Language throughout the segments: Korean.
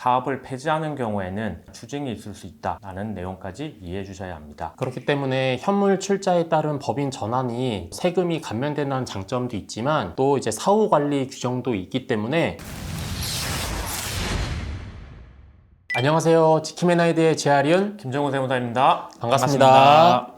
사업을 폐지하는 경우에는 추징이 있을 수 있다라는 내용까지 이해해 주셔야 합니다. 그렇기 때문에 현물 출자에 따른 법인 전환이 세금이 감면된다는 장점도 있지만 또 이제 사후 관리 규정도 있기 때문에. 안녕하세요. 지킴앤하이드의 제아리은 김정우 세무사입니다. 반갑습니다.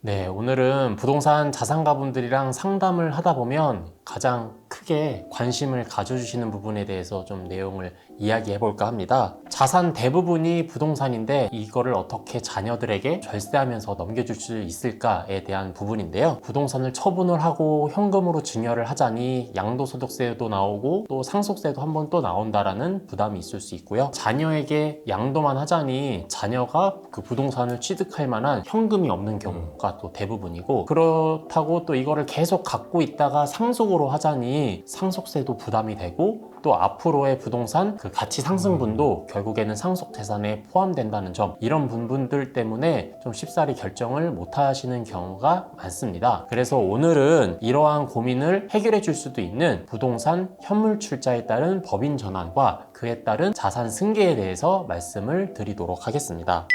네, 오늘은 부동산 자산가분들이랑 상담을 하다 보면 가장 크게 관심을 가져주시는 부분에 대해서 좀 내용을 이야기해 볼까 합니다. 자산 대부분이 부동산인데 이거를 어떻게 자녀들에게 절세하면서 넘겨줄 수 있을까에 대한 부분인데요. 부동산을 처분을 하고 현금으로 증여를 하자니 양도소득세도 나오고 또 상속세도 한 번 또 나온다라는 부담이 있을 수 있고요. 자녀에게 양도만 하자니 자녀가 그 부동산을 취득할 만한 현금이 없는 경우가 또 대부분이고, 그렇다고 또 이거를 계속 갖고 있다가 상속으로 하자니 상속세도 부담이 되고 또 앞으로의 부동산 그 가치 상승분도 결국에는 상속 재산에 포함된다는 점, 이런 부분들 때문에 좀 쉽사리 결정을 못 하시는 경우가 많습니다. 그래서 오늘은 이러한 고민을 해결해 줄 수도 있는 부동산 현물 출자에 따른 법인 전환과 그에 따른 자산 승계에 대해서 말씀을 드리도록 하겠습니다.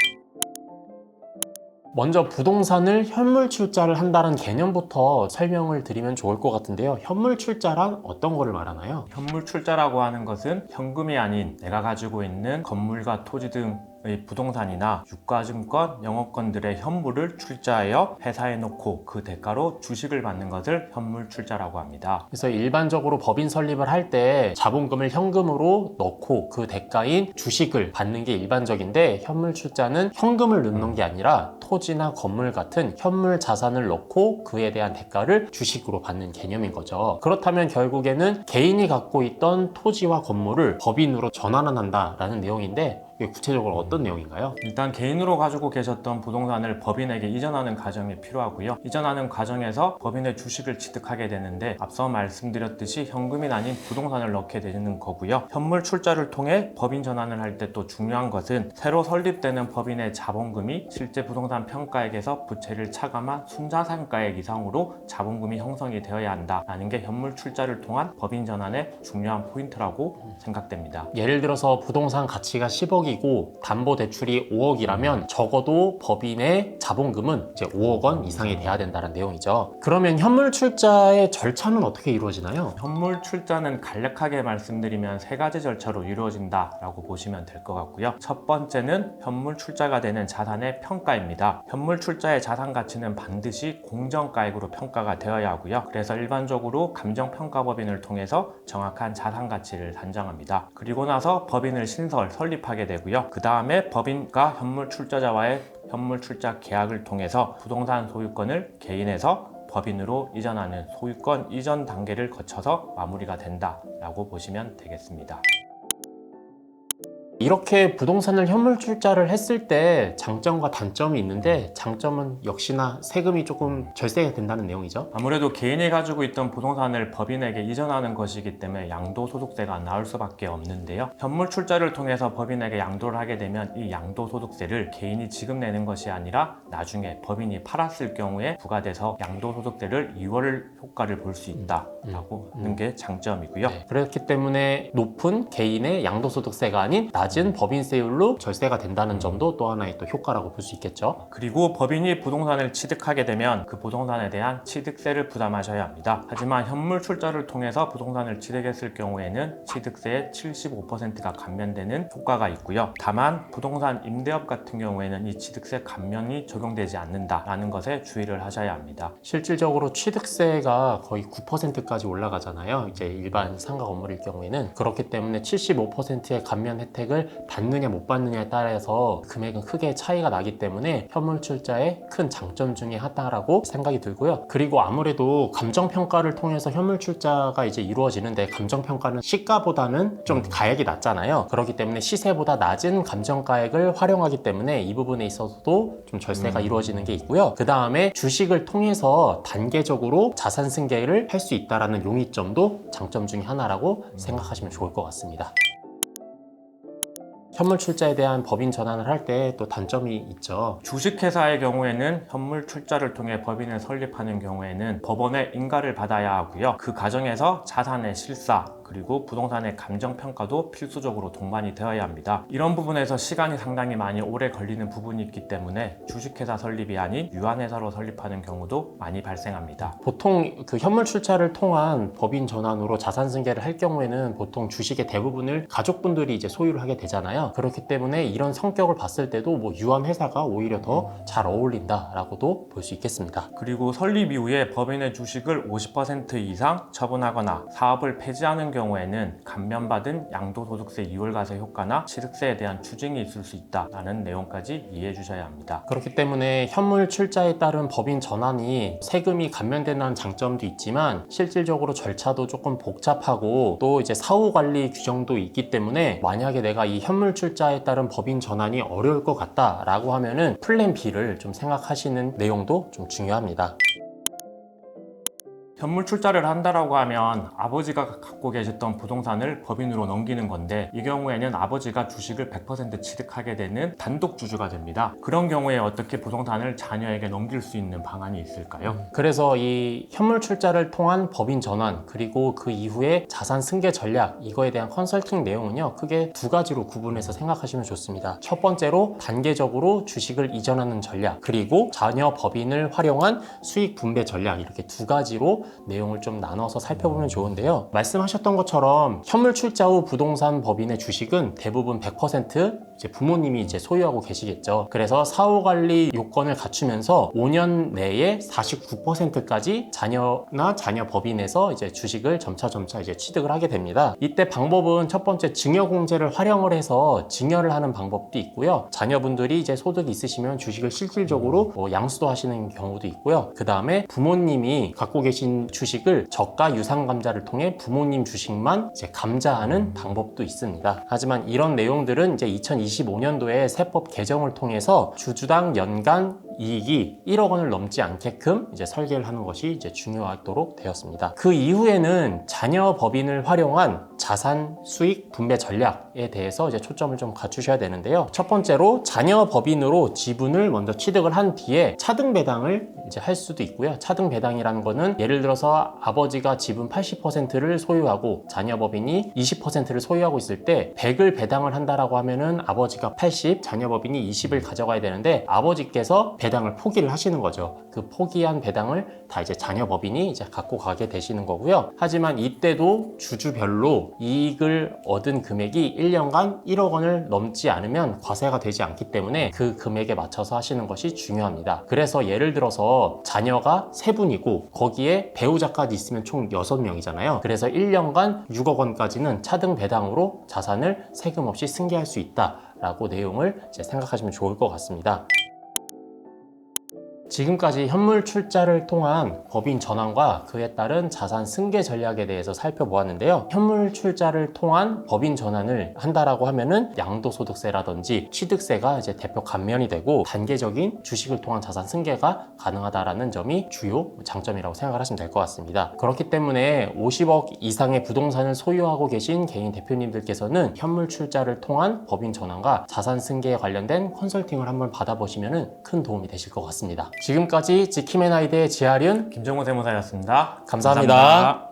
먼저 부동산을 현물 출자를 한다는 개념부터 설명을 드리면 좋을 것 같은데요. 현물 출자란 어떤 거를 말하나요? 현물 출자라고 하는 것은 현금이 아닌 내가 가지고 있는 건물과 토지 등의 부동산이나 유가증권, 영업권들의 현물을 출자하여 회사에 놓고 그 대가로 주식을 받는 것을 현물 출자라고 합니다. 그래서 일반적으로 법인 설립을 할 때 자본금을 현금으로 넣고 그 대가인 주식을 받는 게 일반적인데, 현물 출자는 현금을 넣는 게 아니라 토지나 건물 같은 현물 자산을 넣고 그에 대한 대가를 주식으로 받는 개념인 거죠. 그렇다면 결국에는 개인이 갖고 있던 토지와 건물을 법인으로 전환한다라는 내용인데, 이게 구체적으로 어떤 내용인가요? 일단 개인으로 가지고 계셨던 부동산을 법인에게 이전하는 과정이 필요하고요. 이전하는 과정에서 법인의 주식을 취득하게 되는데, 앞서 말씀드렸듯이 현금이 아닌 부동산을 넣게 되는 거고요. 현물 출자를 통해 법인 전환을 할 때 또 중요한 것은 새로 설립되는 법인의 자본금이 실제 부동산 평가액에서 부채를 차감한 순자산가액 이상으로 자본금이 형성이 되어야 한다라는 게 현물 출자를 통한 법인 전환의 중요한 포인트라고 생각됩니다. 예를 들어서 부동산 가치가 10억이고 담보대출이 5억이라면 적어도 법인의 자본금은 이제 5억 원 이상이 돼야 된다는 내용이죠. 그러면 현물 출자의 절차는 어떻게 이루어지나요? 현물 출자는 간략하게 말씀드리면 세 가지 절차로 이루어진다라고 보시면 될 것 같고요. 첫 번째는 현물 출자가 되는 자산의 평가입니다. 현물 출자의 자산 가치는 반드시 공정가액으로 평가가 되어야 하고요. 그래서 일반적으로 감정평가법인을 통해서 정확한 자산 가치를 산정합니다. 그리고 나서 법인을 설립하게 되고요. 그 다음에 법인과 현물 출자자와의 현물 출자 계약을 통해서 부동산 소유권을 개인에서 법인으로 이전하는 소유권 이전 단계를 거쳐서 마무리가 된다라고 보시면 되겠습니다. 이렇게 부동산을 현물 출자를 했을 때 장점과 단점이 있는데, 장점은 역시나 세금이 조금 절세가 된다는 내용이죠. 아무래도 개인이 가지고 있던 부동산을 법인에게 이전하는 것이기 때문에 양도소득세가 나올 수밖에 없는데요. 현물 출자를 통해서 법인에게 양도를 하게 되면 이 양도소득세를 개인이 지금 내는 것이 아니라 나중에 법인이 팔았을 경우에 부과돼서 양도소득세를 2월 효과를 볼 수 있다라고 하는 게 장점이고요. 네, 그렇기 때문에 높은 개인의 양도소득세가 아닌 낮은 법인세율로 절세가 된다는 점도 또 하나의 또 효과라고 볼 수 있겠죠. 그리고 법인이 부동산을 취득하게 되면 그 부동산에 대한 취득세를 부담하셔야 합니다. 하지만 현물 출자를 통해서 부동산을 취득했을 경우에는 취득세의 75%가 감면되는 효과가 있고요. 다만 부동산 임대업 같은 경우에는 이 취득세 감면이 적용되지 않는다라는 것에 주의를 하셔야 합니다. 실질적으로 취득세가 거의 9%까지 올라가잖아요. 이제 일반 상가 건물일 경우에는. 그렇기 때문에 75%의 감면 혜택을 받느냐 못 받느냐에 따라서 금액은 크게 차이가 나기 때문에 현물 출자의 큰 장점 중에 하나라고 생각이 들고요. 그리고 아무래도 감정평가를 통해서 현물 출자가 이제 이루어지는데, 감정평가는 시가보다는 좀 가액이 낮잖아요. 그렇기 때문에 시세보다 낮은 감정가액을 활용하기 때문에 이 부분에 있어서도 좀 절세가 이루어지는 게 있고요. 그 다음에 주식을 통해서 단계적으로 자산 승계를 할 수 있다는 용이점도 장점 중에 하나라고 생각하시면 좋을 것 같습니다. 현물 출자에 대한 법인 전환을 할 때 또 단점이 있죠. 주식회사의 경우에는 현물 출자를 통해 법인을 설립하는 경우에는 법원의 인가를 받아야 하고요. 그 과정에서 자산의 실사, 그리고 부동산의 감정평가도 필수적으로 동반이 되어야 합니다. 이런 부분에서 시간이 상당히 많이 오래 걸리는 부분이 있기 때문에 주식회사 설립이 아닌 유한회사로 설립하는 경우도 많이 발생합니다. 보통 그 현물 출자를 통한 법인 전환으로 자산 승계를 할 경우에는 보통 주식의 대부분을 가족분들이 이제 소유를 하게 되잖아요. 그렇기 때문에 이런 성격을 봤을 때도 뭐 유한 회사가 오히려 더 잘 어울린다라고도 볼 수 있겠습니다. 그리고 설립 이후에 법인의 주식을 50% 이상 처분하거나 사업을 폐지하는 경우에는 감면받은 양도소득세 이월과세 효과나 취득세에 대한 추징이 있을 수 있다라는 내용까지 이해해 주셔야 합니다. 그렇기 때문에 현물 출자에 따른 법인 전환이 세금이 감면된다는 장점도 있지만 실질적으로 절차도 조금 복잡하고 또 이제 사후 관리 규정도 있기 때문에 만약에 내가 이 현물 출자에 따른 법인 전환이 어려울 것 같다라고 하면은 플랜 B를 좀 생각하시는 내용도 좀 중요합니다. 현물 출자를 한다라고 하면 아버지가 갖고 계셨던 부동산을 법인으로 넘기는 건데 이 경우에는 아버지가 주식을 100% 취득하게 되는 단독 주주가 됩니다. 그런 경우에 어떻게 부동산을 자녀에게 넘길 수 있는 방안이 있을까요? 그래서 이 현물 출자를 통한 법인 전환 그리고 그 이후에 자산 승계 전략 이거에 대한 컨설팅 내용은요 크게 두 가지로 구분해서 생각하시면 좋습니다. 첫 번째로 단계적으로 주식을 이전하는 전략 그리고 자녀 법인을 활용한 수익 분배 전략 이렇게 두 가지로 내용을 좀 나눠서 살펴보면 좋은데요. 말씀하셨던 것처럼 현물 출자 후 부동산 법인의 주식은 대부분 100% 이제 부모님이 이제 소유하고 계시겠죠. 그래서 사후 관리 요건을 갖추면서 5년 내에 49%까지 자녀나 자녀 법인에서 이제 주식을 점차 이제 취득을 하게 됩니다. 이때 방법은 첫 번째 증여 공제를 활용을 해서 증여를 하는 방법도 있고요. 자녀분들이 이제 소득이 있으시면 주식을 실질적으로 양수도 하시는 경우도 있고요. 그 다음에 부모님이 갖고 계신 주식을 저가 유상 감자를 통해 부모님 주식만 이제 감자하는 방법도 있습니다. 하지만 이런 내용들은 이제 2025년도에 세법 개정을 통해서 주주당 연간 이익이 1억 원을 넘지 않게끔 이제 설계를 하는 것이 이제 중요하도록 되었습니다. 그 이후에는 자녀 법인을 활용한 자산 수익 분배 전략에 대해서 이제 초점을 좀 갖추셔야 되는데요. 첫 번째로 자녀 법인으로 지분을 먼저 취득을 한 뒤에 차등 배당을 이제 할 수도 있고요. 차등 배당이라는 거는 예를 들어서 아버지가 지분 80%를 소유하고 자녀 법인이 20%를 소유하고 있을 때 100을 배당을 한다라고 하면은 아버지가 80, 자녀 법인이 20을 가져가야 되는데 아버지께서 배당을 포기를 하시는 거죠. 그 포기한 배당을 다 이제 자녀 법인이 이제 갖고 가게 되시는 거고요. 하지만 이때도 주주별로 이익을 얻은 금액이 1년간 1억 원을 넘지 않으면 과세가 되지 않기 때문에 그 금액에 맞춰서 하시는 것이 중요합니다. 그래서 예를 들어서 자녀가 3분이고 거기에 배우자까지 있으면 총 6명이잖아요. 그래서 1년간 6억 원까지는 차등 배당으로 자산을 세금 없이 승계할 수 있다라고 내용을 이제 생각하시면 좋을 것 같습니다. 지금까지 현물 출자를 통한 법인 전환과 그에 따른 자산 승계 전략에 대해서 살펴보았는데요. 현물 출자를 통한 법인 전환을 한다라고 하면은 양도소득세라든지 취득세가 이제 대표 감면이 되고 단계적인 주식을 통한 자산 승계가 가능하다라는 점이 주요 장점이라고 생각하시면 될 것 같습니다. 그렇기 때문에 50억 이상의 부동산을 소유하고 계신 개인 대표님들께서는 현물 출자를 통한 법인 전환과 자산 승계에 관련된 컨설팅을 한번 받아보시면 큰 도움이 되실 것 같습니다. 지금까지 지킴앤아이드의 지아륜 김정우 세무사였습니다. 감사합니다. 감사합니다.